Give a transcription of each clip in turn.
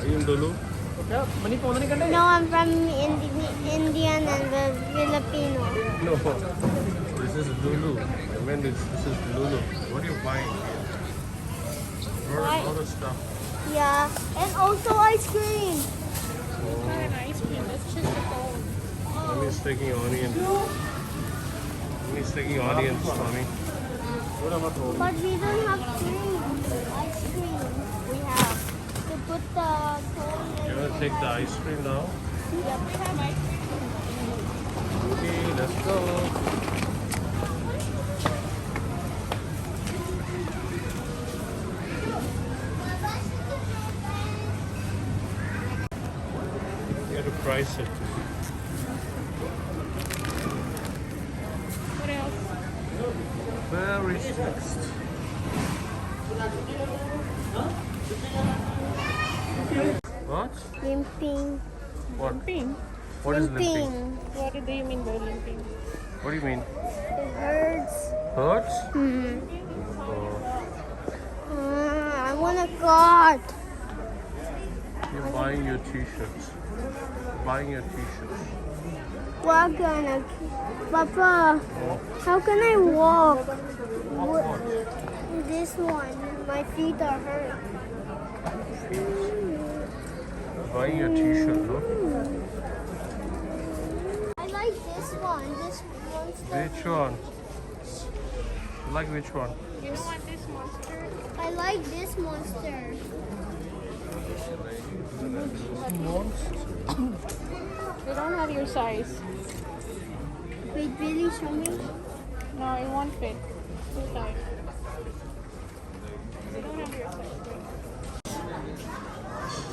Are you in Lulu? No, I'm from Indian and Filipino. No. This is Lulu. I meant this is Lulu. What are you buying here? A lot of stuff. Yeah, and also ice cream. Ice cream. That's just a phone. Mommy's taking onions. Mommy's taking onions, mommy. But we don't have cream. Ice cream. We have to put the cone in. You want to take the ice cream now? Yep, we have ice cream. Okay, let's go. You have to price it. What else? Very next. What? Limping. What? Limping. What is limping? What do you mean by limping? What do you mean? It hurts. Hurts? I want a cart. You're buying your t-shirts. Buying your t-shirts. What gonna, Papa? How can I walk? What? This one. My feet are hurt. Buying your t-shirt, no? I like this one. This monster. Which one? You like which one? You don't want this monster? I like this monster. They don't have your size. Wait, really? Show me. No, it won't fit. Too tight. They don't have your size.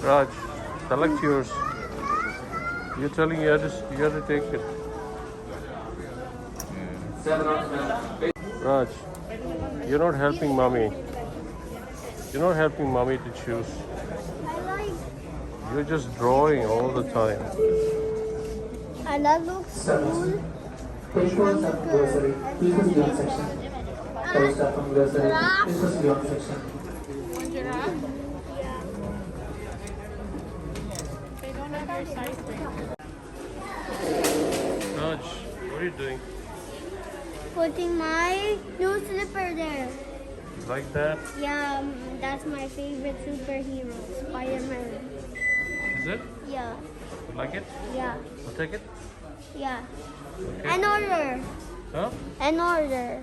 Raj, select yours. You're telling you have to take it. Raj, you're not helping mommy. You're not helping mommy to choose. I like. You're just drawing all the time. And that looks cool. Patrons of grocery, please use the section. Those stuff from grocery, please use the section. One giraffe? They don't have your size range. Raj, what are you doing? Putting my new slipper there. You like that? Yeah, that's my favorite superhero, Spider-Man. Is it? Yeah, You like it? yeah, I'll take it. yeah. Okay. An order. Huh? An order.